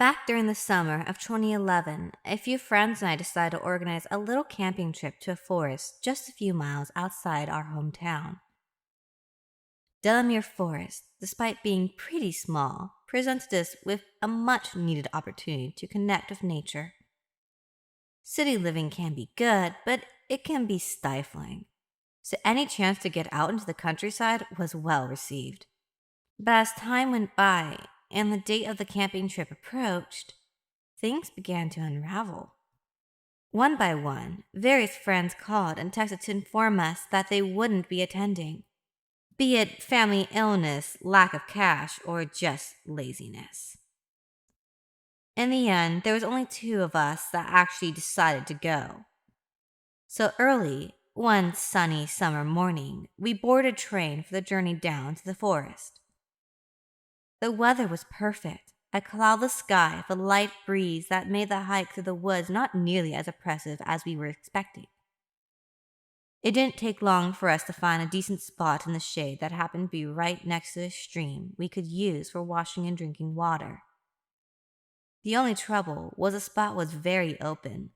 Back during the summer of 2011, a few friends and I decided to organize a little camping trip to a forest just a few miles outside our hometown. Delamere Forest, despite being pretty small, presented us with a much needed opportunity to connect with nature. City living can be good, but it can be stifling. So any chance to get out into the countryside was well received. But as time went by and the date of the camping trip approached, things began to unravel. One by one, various friends called and texted to inform us that they wouldn't be attending, be it family illness, lack of cash, or just laziness. In the end, there was only two of us that actually decided to go. So early, one sunny summer morning, we boarded a train for the journey down to the forest. The weather was perfect, a cloudless sky with a light breeze that made the hike through the woods not nearly as oppressive as we were expecting. It didn't take long for us to find a decent spot in the shade that happened to be right next to a stream we could use for washing and drinking water. The only trouble was the spot was very open,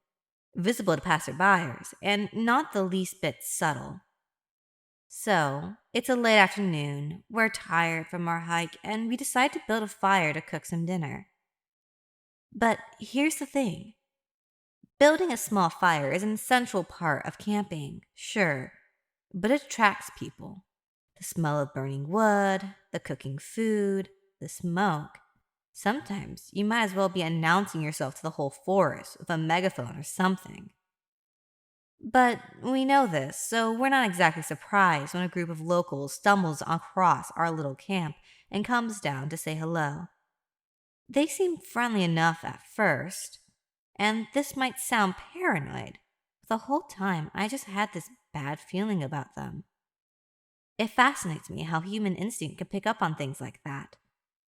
visible to passerbyers, and not the least bit subtle. So, it's a late afternoon, we're tired from our hike, and we decide to build a fire to cook some dinner. But here's the thing. Building a small fire is an essential part of camping, sure, but it attracts people. The smell of burning wood, the cooking food, the smoke. Sometimes you might as well be announcing yourself to the whole forest with a megaphone or something. But we know this, so we're not exactly surprised when a group of locals stumbles across our little camp and comes down to say hello. They seem friendly enough at first, and this might sound paranoid, but the whole time I just had this bad feeling about them. It fascinates me how human instinct can pick up on things like that.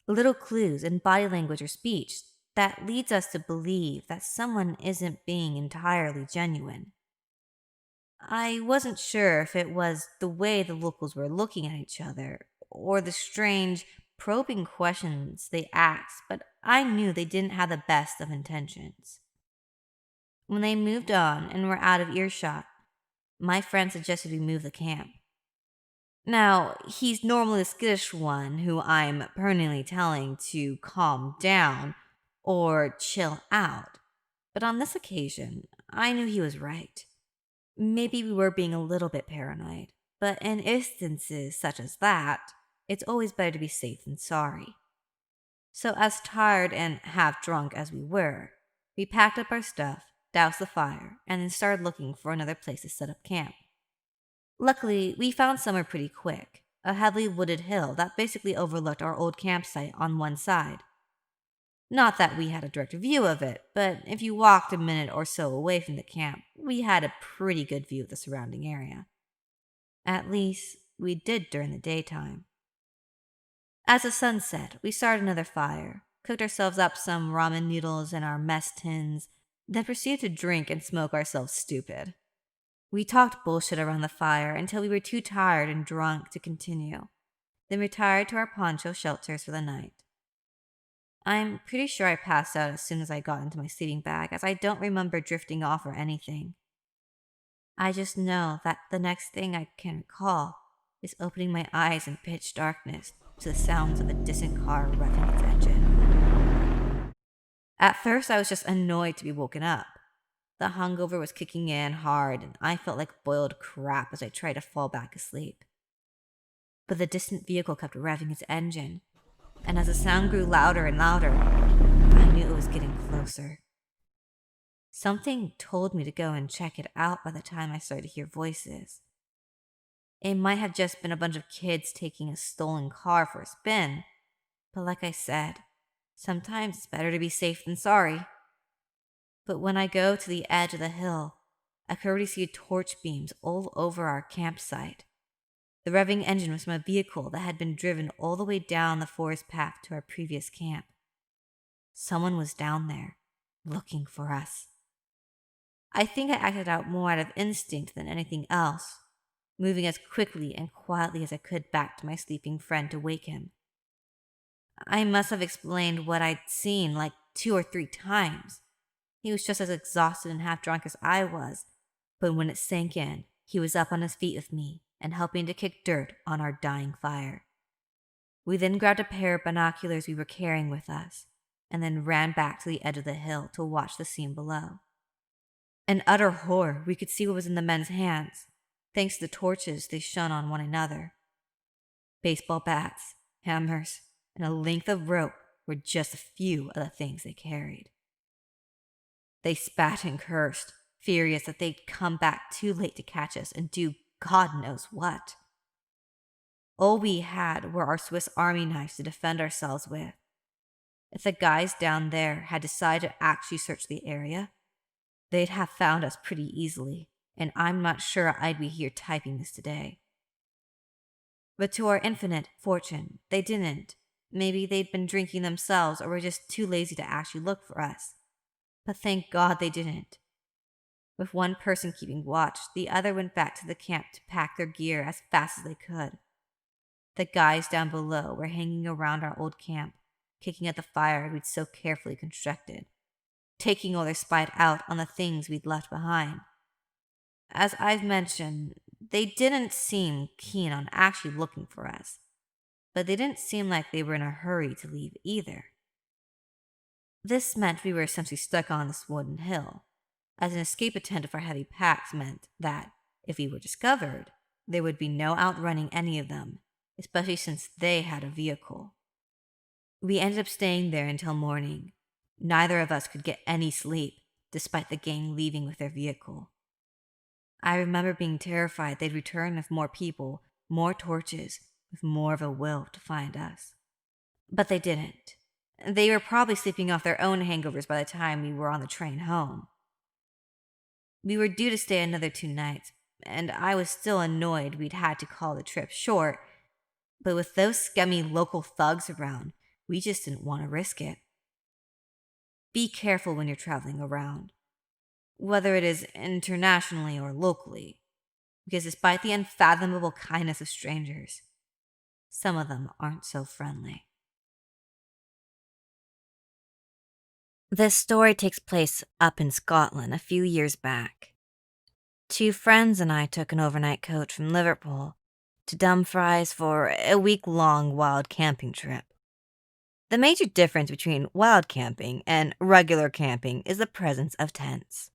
Little clues in body language or speech that leads us to believe that someone isn't being entirely genuine. I wasn't sure if it was the way the locals were looking at each other or the strange, probing questions they asked, but I knew they didn't have the best of intentions. When they moved on and were out of earshot, my friend suggested we move the camp. Now, he's normally the skittish one who I'm permanently telling to calm down or chill out, but on this occasion, I knew he was right. Maybe we were being a little bit paranoid, but in instances such as that, it's always better to be safe than sorry. So, as tired and half drunk as we were, we packed up our stuff, doused the fire, and then started looking for another place to set up camp. Luckily, we found somewhere pretty quick, a heavily wooded hill that basically overlooked our old campsite on one side. Not that we had a direct view of it, but if you walked a minute or so away from the camp, we had a pretty good view of the surrounding area. At least, we did during the daytime. As the sun set, we started another fire, cooked ourselves up some ramen noodles in our mess tins, then proceeded to drink and smoke ourselves stupid. We talked bullshit around the fire until we were too tired and drunk to continue, then retired to our poncho shelters for the night. I'm pretty sure I passed out as soon as I got into my sleeping bag, as I don't remember drifting off or anything. I just know that the next thing I can recall is opening my eyes in pitch darkness to the sounds of a distant car revving its engine. At first, I was just annoyed to be woken up. The hungover was kicking in hard, and I felt like boiled crap as I tried to fall back asleep. But the distant vehicle kept revving its engine, and as the sound grew louder and louder, I knew it was getting closer. Something told me to go and check it out by the time I started to hear voices. It might have just been a bunch of kids taking a stolen car for a spin, but like I said, sometimes it's better to be safe than sorry. But when I go to the edge of the hill, I could already see torch beams all over our campsite. The revving engine was from a vehicle that had been driven all the way down the forest path to our previous camp. Someone was down there, looking for us. I think I acted out more out of instinct than anything else, moving as quickly and quietly as I could back to my sleeping friend to wake him. I must have explained what I'd seen like 2 or 3 times. He was just as exhausted and half drunk as I was, but when it sank in, he was up on his feet with me and helping to kick dirt on our dying fire. We then grabbed a pair of binoculars we were carrying with us, and then ran back to the edge of the hill to watch the scene below. In utter horror, we could see what was in the men's hands, thanks to the torches they shone on one another. Baseball bats, hammers, and a length of rope were just a few of the things they carried. They spat and cursed, furious that they'd come back too late to catch us and do God knows what. All we had were our Swiss Army knives to defend ourselves with. If the guys down there had decided to actually search the area, they'd have found us pretty easily, and I'm not sure I'd be here typing this today. But to our infinite fortune, they didn't. Maybe they'd been drinking themselves or were just too lazy to actually look for us. But thank God they didn't. With one person keeping watch, the other went back to the camp to pack their gear as fast as they could. The guys down below were hanging around our old camp, kicking at the fire we'd so carefully constructed, taking all their spite out on the things we'd left behind. As I've mentioned, they didn't seem keen on actually looking for us, but they didn't seem like they were in a hurry to leave either. This meant we were essentially stuck on this wooden hill, as an escape attempt of our heavy packs meant that, if we were discovered, there would be no outrunning any of them, especially since they had a vehicle. We ended up staying there until morning. Neither of us could get any sleep, despite the gang leaving with their vehicle. I remember being terrified they'd return with more people, more torches, with more of a will to find us. But they didn't. They were probably sleeping off their own hangovers by the time we were on the train home. We were due to stay another 2 nights, and I was still annoyed we'd had to call the trip short, but with those scummy local thugs around, we just didn't want to risk it. Be careful when you're traveling around, whether it is internationally or locally, because despite the unfathomable kindness of strangers, some of them aren't so friendly. This story takes place up in Scotland a few years back. 2 friends and I took an overnight coach from Liverpool to Dumfries for a week-long wild camping trip. The major difference between wild camping and regular camping is the presence of tents.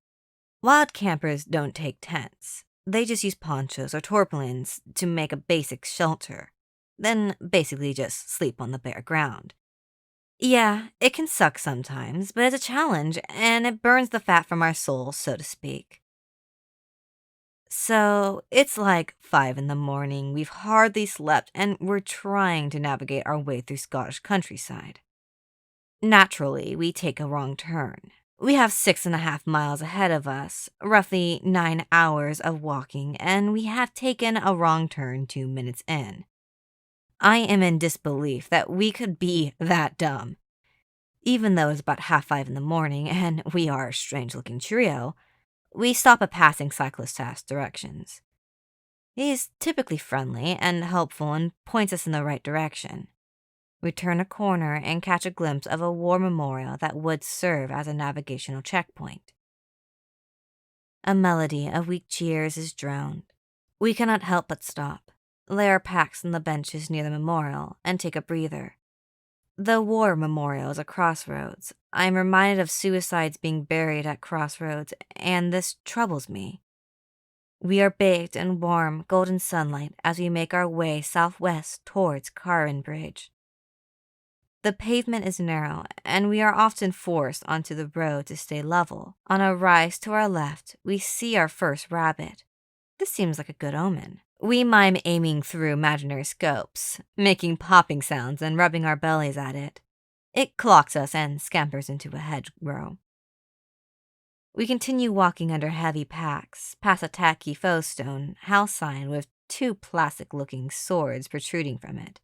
Wild campers don't take tents. They just use ponchos or tarpaulins to make a basic shelter, then basically just sleep on the bare ground. Yeah, it can suck sometimes, but it's a challenge, and it burns the fat from our souls, so to speak. So, it's like 5 in the morning, we've hardly slept, and we're trying to navigate our way through Scottish countryside. Naturally, we take a wrong turn. We have 6.5 miles ahead of us, roughly 9 hours of walking, and we have taken a wrong turn 2 minutes in. I am in disbelief that we could be that dumb. Even though it's about 5:30 in the morning and we are a strange-looking trio, we stop a passing cyclist to ask directions. He is typically friendly and helpful and points us in the right direction. We turn a corner and catch a glimpse of a war memorial that would serve as a navigational checkpoint. A melody of weak cheers is droned. We cannot help but stop, lay our packs on the benches near the memorial, and take a breather. The war memorial is a crossroads. I am reminded of suicides being buried at crossroads, and this troubles me. We are bathed in warm, golden sunlight as we make our way southwest towards Carron Bridge. The pavement is narrow, and we are often forced onto the road to stay level. On a rise to our left, we see our first rabbit. This seems like a good omen. We mime aiming through imaginary scopes, making popping sounds and rubbing our bellies at it. It clocks us and scampers into a hedgerow. We continue walking under heavy packs, past a tacky faux stone house sign with 2 plastic-looking swords protruding from it.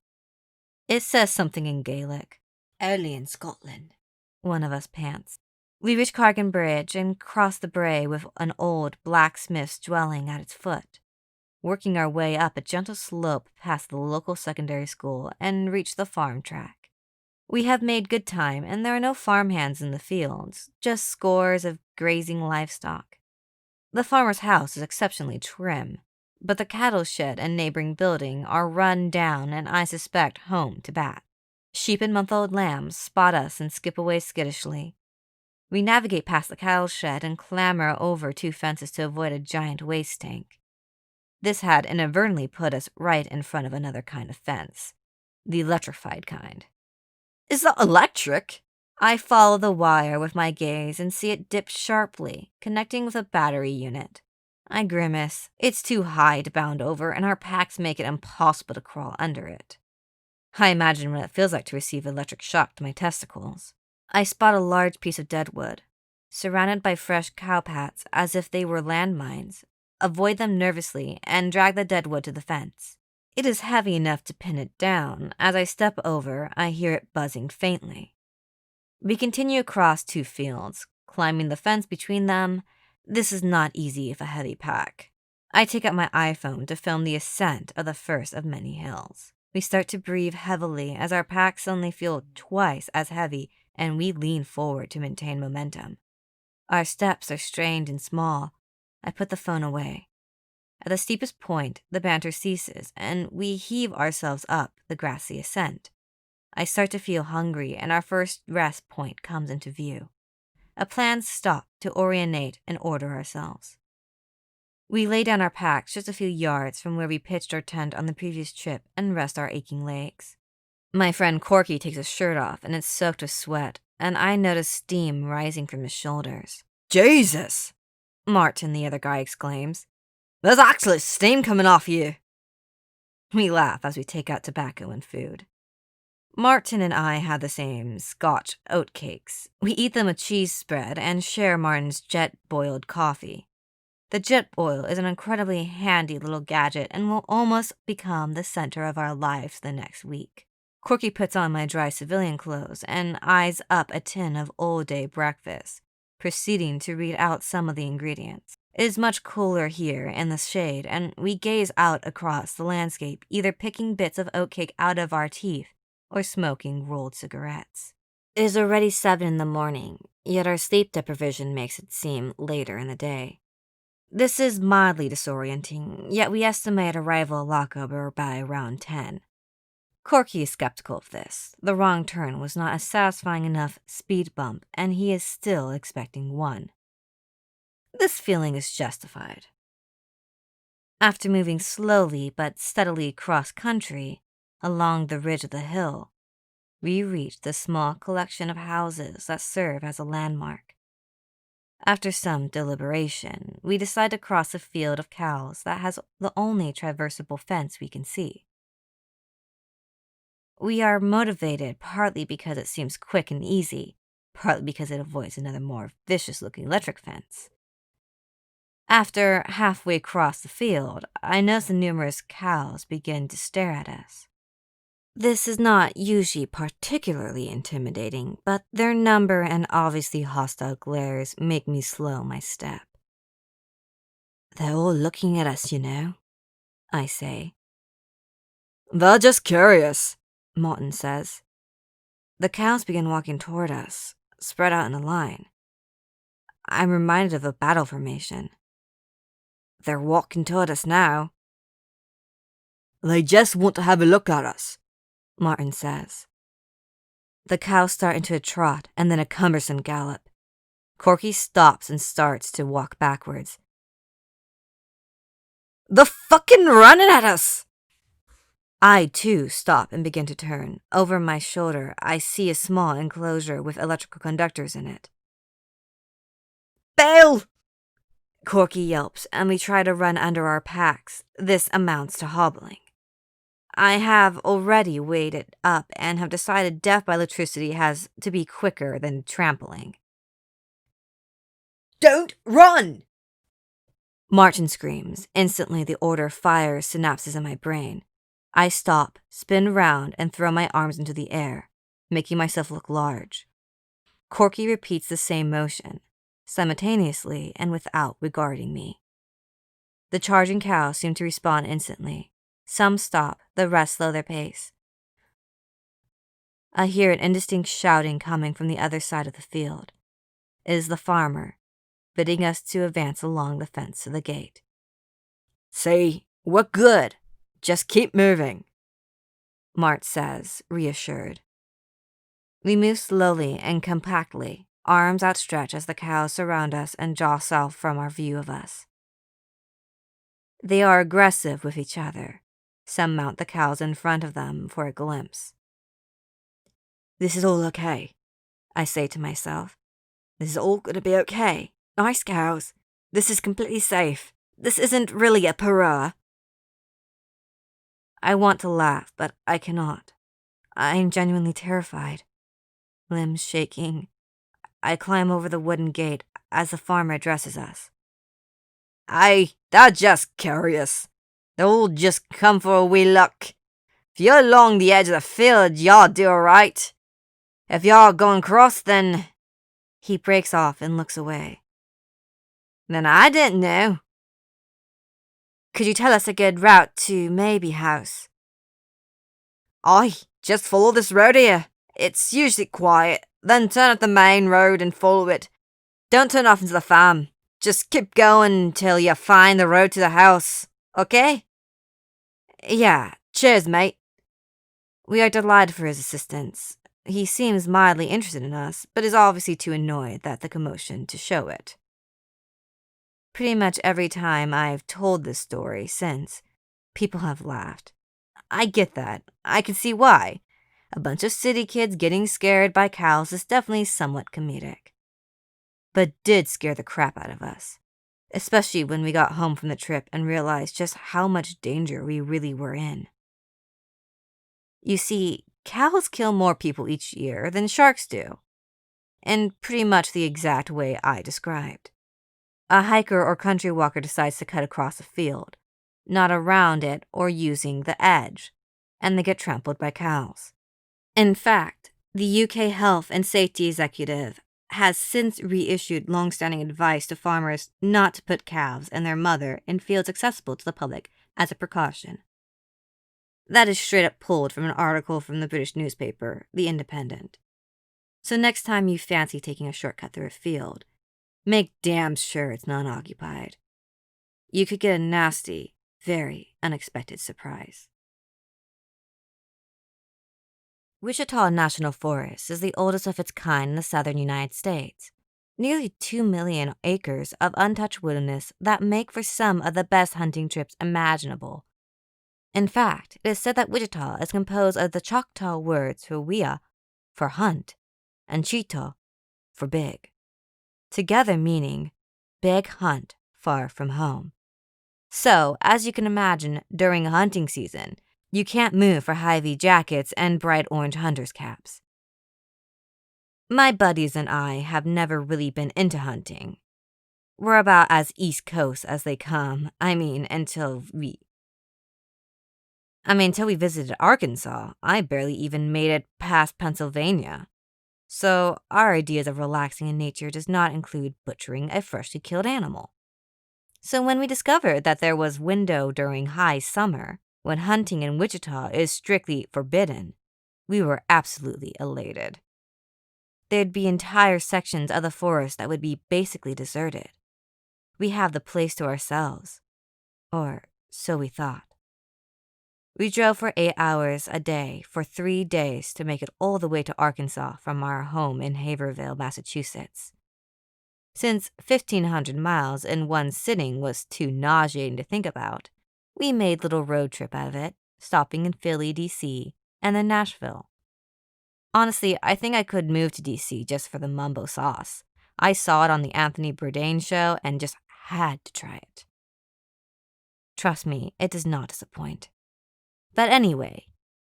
It says something in Gaelic. "Early in Scotland," one of us pants. We reach Cargan Bridge and cross the brae with an old blacksmith's dwelling at its foot, working our way up a gentle slope past the local secondary school and reach the farm track. We have made good time, and there are no farmhands in the fields, just scores of grazing livestock. The farmer's house is exceptionally trim, but the cattle shed and neighboring building are run down and I suspect home to bat. Sheep and month-old lambs spot us and skip away skittishly. We navigate past the cattle shed and clamber over 2 fences to avoid a giant waste tank. This had inadvertently put us right in front of another kind of fence, the electrified kind. Is that electric? I follow the wire with my gaze and see it dip sharply, connecting with a battery unit. I grimace. It's too high to bound over, and our packs make it impossible to crawl under it. I imagine what it feels like to receive electric shock to my testicles. I spot a large piece of dead wood, surrounded by fresh cow pats as if they were landmines, avoid them nervously, and drag the dead wood to the fence. It is heavy enough to pin it down. As I step over, I hear it buzzing faintly. We continue across 2 fields, climbing the fence between them. This is not easy with a heavy pack. I take out my iPhone to film the ascent of the first of many hills. We start to breathe heavily as our packs suddenly feel twice as heavy and we lean forward to maintain momentum. Our steps are strained and small. I put the phone away. At the steepest point, the banter ceases and we heave ourselves up the grassy ascent. I start to feel hungry and our first rest point comes into view. A planned stop to orientate and order ourselves. We lay down our packs just a few yards from where we pitched our tent on the previous trip and rest our aching legs. My friend Corky takes his shirt off and it's soaked with sweat, and I notice steam rising from his shoulders. Jesus! Martin, the other guy, exclaims. There's actually steam coming off you. We laugh as we take out tobacco and food. Martin and I had the same Scotch oatcakes. We eat them with cheese spread and share Martin's jet-boiled coffee. The jet boil is an incredibly handy little gadget and will almost become the center of our lives the next week. Corky puts on my dry civilian clothes and eyes up a tin of all-day breakfast, proceeding to read out some of the ingredients. It is much cooler here in the shade, and we gaze out across the landscape, either picking bits of oatcake out of our teeth or smoking rolled cigarettes. It is already 7 in the morning, yet our sleep deprivation makes it seem later in the day. This is mildly disorienting, yet we estimate arrival at Lochaber by around 10. Corky is skeptical of this. The wrong turn was not a satisfying enough speed bump, and he is still expecting one. This feeling is justified. After moving slowly but steadily cross-country along the ridge of the hill, we reach the small collection of houses that serve as a landmark. After some deliberation, we decide to cross a field of cows that has the only traversable fence we can see. We are motivated partly because it seems quick and easy, partly because it avoids another more vicious-looking electric fence. After halfway across the field, I notice the numerous cows begin to stare at us. This is not usually particularly intimidating, but their number and obviously hostile glares make me slow my step. They're all looking at us, you know, I say. They're just curious, Martin says. The cows begin walking toward us, spread out in a line. I'm reminded of a battle formation. They're walking toward us now. They just want to have a look at us, Martin says. The cows start into a trot and then a cumbersome gallop. Corky stops and starts to walk backwards. They're fucking running at us! I, too, stop and begin to turn. Over my shoulder, I see a small enclosure with electrical conductors in it. Bail! Corky yelps, and we try to run under our packs. This amounts to hobbling. I have already weighed it up and have decided death by electricity has to be quicker than trampling. Don't run! Martin screams. Instantly, the order fires synapses in my brain. I stop, spin round, and throw my arms into the air, making myself look large. Corky repeats the same motion, simultaneously and without regarding me. The charging cows seem to respond instantly. Some stop, the rest slow their pace. I hear an indistinct shouting coming from the other side of the field. It is the farmer, bidding us to advance along the fence to the gate. "See, we're good. Just keep moving," Mart says, reassured. We move slowly and compactly, arms outstretched as the cows surround us and jostle from our view of us. They are aggressive with each other. Some mount the cows in front of them for a glimpse. "This is all okay," I say to myself. "This is all gonna be okay. Nice cows. This is completely safe. This isn't really a parade." I want to laugh, but I cannot. I am genuinely terrified. Limbs shaking. I climb over the wooden gate as the farmer addresses us. "Aye, they're just curious. They'll just come for a wee look. If you're along the edge of the field, y'all do alright. If y'all going across, then..." He breaks off and looks away. "Then I didn't know." "Could you tell us a good route to Maybe House?" "Aye, just follow this road here. It's usually quiet. Then turn up the main road and follow it. Don't turn off into the farm. Just keep going until you find the road to the house. Okay?" "Yeah, cheers, mate." We are delighted for his assistance. He seems mildly interested in us, but is obviously too annoyed at the commotion to show it. Pretty much every time I've told this story since, people have laughed. I get that. I can see why. A bunch of city kids getting scared by cows is definitely somewhat comedic. But did scare the crap out of us, especially when we got home from the trip and realized just how much danger we really were in. You see, cows kill more people each year than sharks do, in pretty much the exact way I described. A hiker or country walker decides to cut across a field, not around it or using the edge, and they get trampled by cows. In fact, the UK Health and Safety Executive has since reissued long-standing advice to farmers not to put calves and their mother in fields accessible to the public as a precaution. That is straight up pulled from an article from the British newspaper, The Independent. So next time you fancy taking a shortcut through a field, make damn sure it's not occupied. You could get a nasty, very unexpected surprise. Wichita National Forest is the oldest of its kind in the southern United States. Nearly 2 million acres of untouched wilderness that make for some of the best hunting trips imaginable. In fact, it is said that Wichita is composed of the Choctaw words for wea, for hunt, and chito, for big, together meaning big hunt far from home. So, as you can imagine, during hunting season, you can't move for high-V jackets and bright orange hunter's caps. My buddies and I have never really been into hunting. We're about as East Coast as they come, until we visited Arkansas. I barely even made it past Pennsylvania. So our ideas of relaxing in nature does not include butchering a freshly killed animal. So when we discovered that there was window during high summer, when hunting in Wichita is strictly forbidden, we were absolutely elated. There'd be entire sections of the forest that would be basically deserted. We have the place to ourselves. Or so we thought. We drove for 8 hours a day for 3 days to make it all the way to Arkansas from our home in Haverhill, Massachusetts. Since 1,500 miles in one sitting was too nauseating to think about, we made little road trip out of it, stopping in Philly, D.C., and then Nashville. Honestly, I think I could move to D.C. just for the mumbo sauce. I saw it on the Anthony Bourdain show and just had to try it. Trust me, it does not disappoint. But anyway,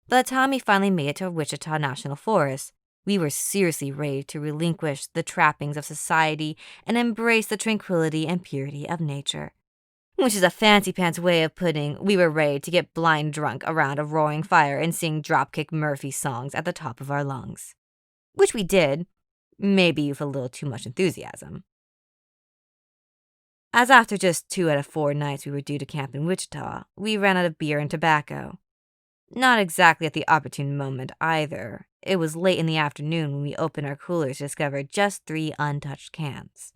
by the time we finally made it to Wichita National Forest, we were seriously ready to relinquish the trappings of society and embrace the tranquility and purity of nature. Which is a fancy-pants way of putting we were ready to get blind drunk around a roaring fire and sing Dropkick Murphy songs at the top of our lungs. Which we did, maybe with a little too much enthusiasm. As after just 2 out of 4 nights we were due to camp in Wichita, we ran out of beer and tobacco. Not exactly at the opportune moment either, It was late in the afternoon when we opened our coolers to discover just 3 untouched cans.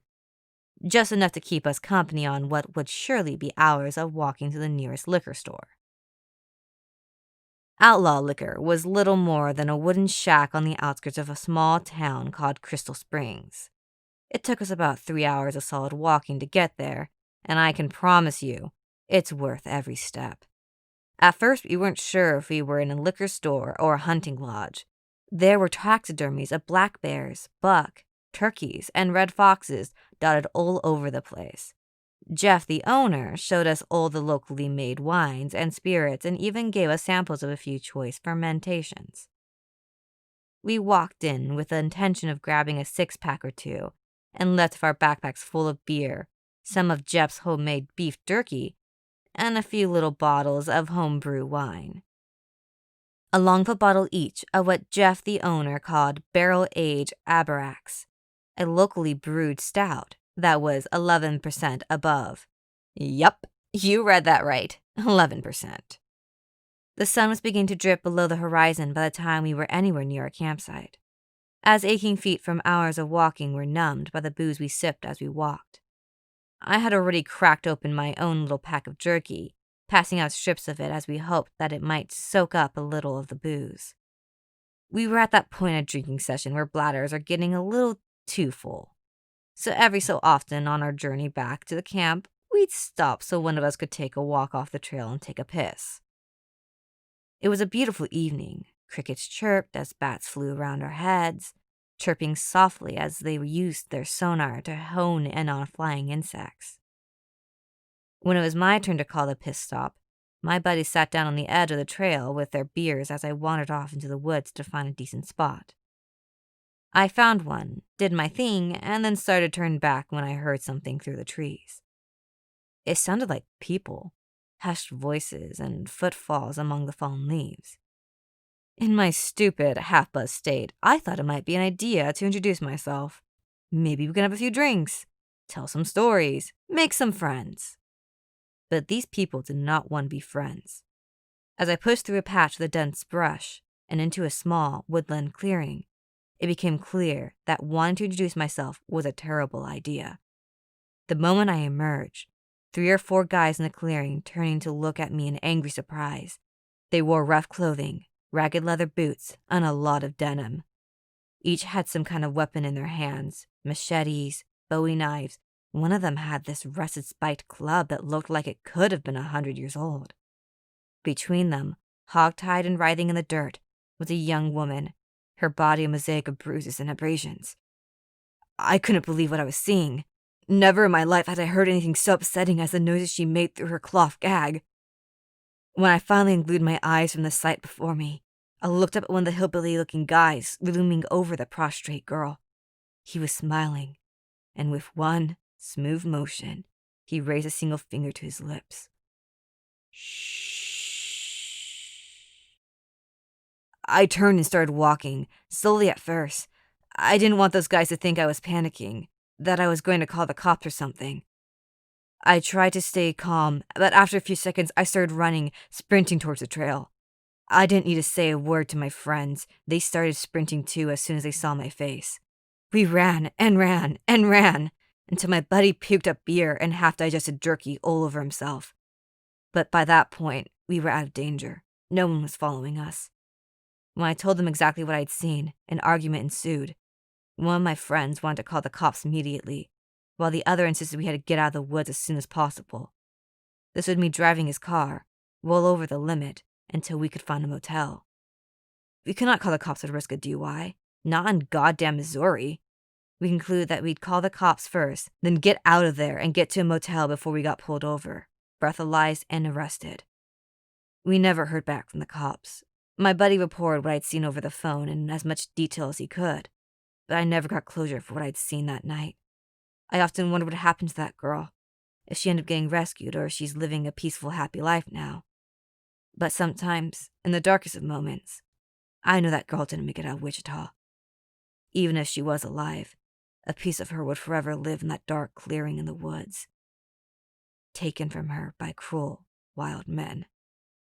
Just enough to keep us company on what would surely be hours of walking to the nearest liquor store. Outlaw Liquor was little more than a wooden shack on the outskirts of a small town called Crystal Springs. It took us about 3 hours of solid walking to get there, and I can promise you, it's worth every step. At first, we weren't sure if we were in a liquor store or a hunting lodge. There were taxidermies of black bears, buck, turkeys, and red foxes dotted all over the place. Jeff, the owner, showed us all the locally made wines and spirits and even gave us samples of a few choice fermentations. We walked in with the intention of grabbing a 6-pack or two and left with our backpacks full of beer, some of Jeff's homemade beef jerky, and a few little bottles of homebrew wine. Along with a bottle each of what Jeff, the owner, called barrel-aged Aberrax, a locally brewed stout that was 11% above. Yup, you read that right, 11%. The sun was beginning to drip below the horizon by the time we were anywhere near our campsite, as aching feet from hours of walking were numbed by the booze we sipped as we walked. I had already cracked open my own little pack of jerky, passing out strips of it as we hoped that it might soak up a little of the booze. We were at that point of drinking session where bladders are getting a little too full. So every so often on our journey back to the camp, we'd stop so one of us could take a walk off the trail and take a piss. It was a beautiful evening. Crickets chirped as bats flew around our heads, chirping softly as they used their sonar to hone in on flying insects. When it was my turn to call the piss stop, my buddies sat down on the edge of the trail with their beers as I wandered off into the woods to find a decent spot. I found one, did my thing, and then started to turn back when I heard something through the trees. It sounded like people, hushed voices, and footfalls among the fallen leaves. In my stupid, half-buzzed state, I thought it might be an idea to introduce myself. Maybe we can have a few drinks, tell some stories, make some friends. But these people did not want to be friends. As I pushed through a patch of the dense brush and into a small woodland clearing, it became clear that wanting to introduce myself was a terrible idea. The moment I emerged, 3 or 4 guys in the clearing turning to look at me in angry surprise. They wore rough clothing, ragged leather boots, and a lot of denim. Each had some kind of weapon in their hands, machetes, bowie knives. One of them had this rusted spiked club that looked like it could have been 100 years old. Between them, hog-tied and writhing in the dirt, was a young woman, her body a mosaic of bruises and abrasions. I couldn't believe what I was seeing. Never in my life had I heard anything so upsetting as the noises she made through her cloth gag. When I finally unglued my eyes from the sight before me, I looked up at one of the hillbilly-looking guys looming over the prostrate girl. He was smiling, and with one smooth motion, he raised a single finger to his lips. Shh. I turned and started walking, slowly at first. I didn't want those guys to think I was panicking, that I was going to call the cops or something. I tried to stay calm, but after a few seconds I started running, sprinting towards the trail. I didn't need to say a word to my friends. They started sprinting too as soon as they saw my face. We ran and ran and ran until my buddy puked up beer and half-digested jerky all over himself. But by that point, we were out of danger. No one was following us. When I told them exactly what I'd seen, an argument ensued. One of my friends wanted to call the cops immediately, while the other insisted we had to get out of the woods as soon as possible. This would mean driving his car, well over the limit, until we could find a motel. We could not call the cops at risk of DUI, not in goddamn Missouri. We concluded that we'd call the cops first, then get out of there and get to a motel before we got pulled over, breathalyzed, and arrested. We never heard back from the cops. My buddy reported what I'd seen over the phone in as much detail as he could, but I never got closure for what I'd seen that night. I often wondered what happened to that girl, if she ended up getting rescued or if she's living a peaceful, happy life now. But sometimes, in the darkest of moments, I know that girl didn't make it out of Wichita. Even if she was alive, a piece of her would forever live in that dark clearing in the woods, taken from her by cruel, wild men.